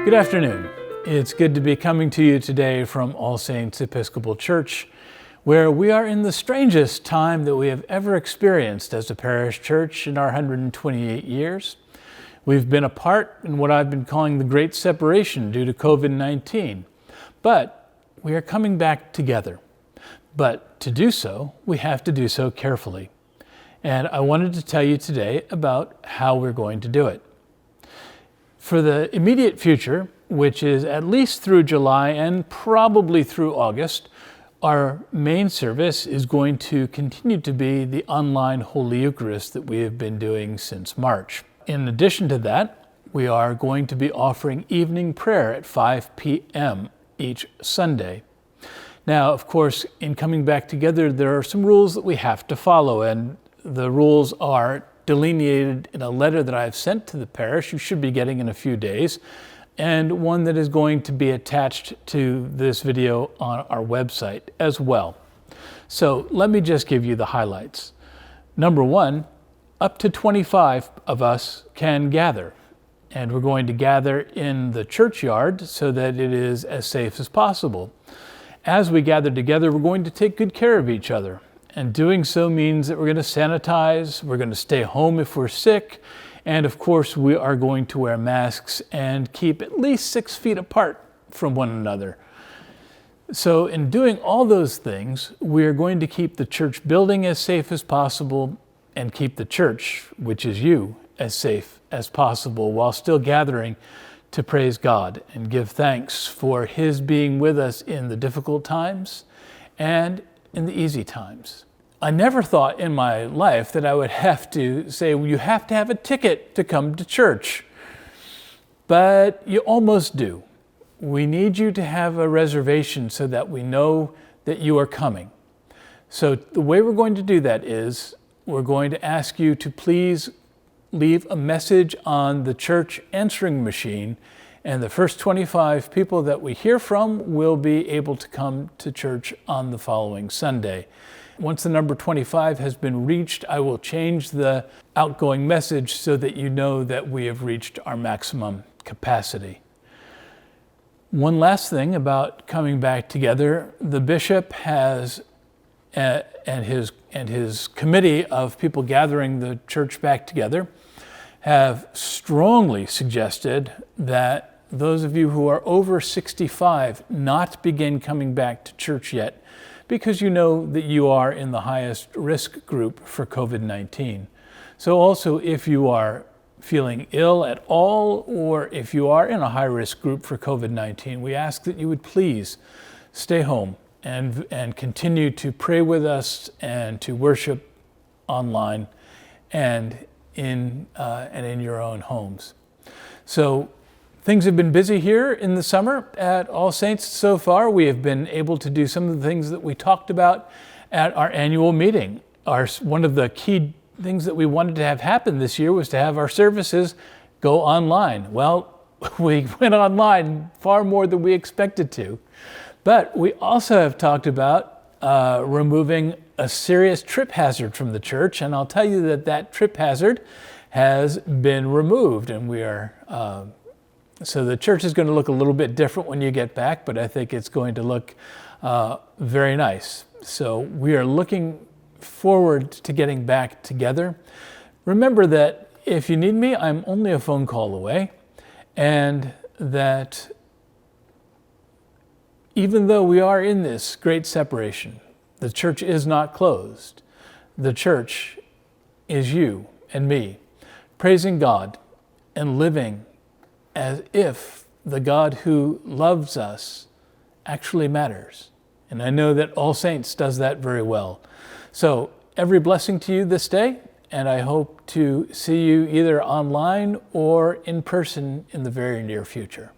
Good afternoon. It's good to be coming to you today from All Saints Episcopal Church, where we are in the strangest time that we have ever experienced as a parish church in our 128 years. We've been apart in what I've been calling the Great Separation due to COVID-19, but we are coming back together. But to do so, we have to do so carefully. And I wanted to tell you today about how we're going to do it. For the immediate future, which is at least through July and probably through August, our main service is going to continue to be the online Holy Eucharist that we have been doing since March. In addition to that, we are going to be offering evening prayer at 5 p.m. each Sunday. Now, of course, in coming back together, there are some rules that we have to follow, and the rules are delineated in a letter that I've sent to the parish. You should be getting in a few days, and one that is going to be attached to this video on our website as well. So let me just give you the highlights. Number one, up to 25 of us can gather, and we're going to gather in the churchyard so that it is as safe as possible. As we gather together, we're going to take good care of each other. And doing so means that we're going to sanitize, we're going to stay home if we're sick, and of course we are going to wear masks and keep at least 6 feet apart from one another. So in doing all those things, we are going to keep the church building as safe as possible and keep the church, which is you, as safe as possible while still gathering to praise God and give thanks for His being with us in the difficult times and in the easy times. I never thought in my life that I would have to say, well, you have to have a ticket to come to church. But you almost do. We need you to have a reservation so that we know that you are coming. So the way we're going to do that is we're going to ask you to please leave a message on the church answering machine, and the first 25 people that we hear from will be able to come to church on the following Sunday. Once the number 25 has been reached, I will change the outgoing message so that you know that we have reached our maximum capacity. One last thing about coming back together, the bishop has and his committee of people gathering the church back together have strongly suggested that those of you who are over 65 not begin coming back to church yet, because you know that you are in the highest risk group for COVID-19. So also, if you are feeling ill at all, or if you are in a high risk group for COVID-19, we ask that you would please stay home and continue to pray with us and to worship online and in your own homes. So things have been busy here in the summer at All Saints so far. We have been able to do some of the things that we talked about at our annual meeting. One of the key things that we wanted to have happen this year was to have our services go online. Well, we went online far more than we expected to. But we also have talked about removing a serious trip hazard from the church, and I'll tell you that that trip hazard has been removed, and we are so the church is going to look a little bit different when you get back, but I think it's going to look very nice. So we are looking forward to getting back together. Remember that if you need me, I'm only a phone call away, and that even though we are in this great separation, the church is not closed. The church is you and me, praising God and living as if the God who loves us actually matters. And I know that All Saints does that very well. So every blessing to you this day, and I hope to see you either online or in person in the very near future.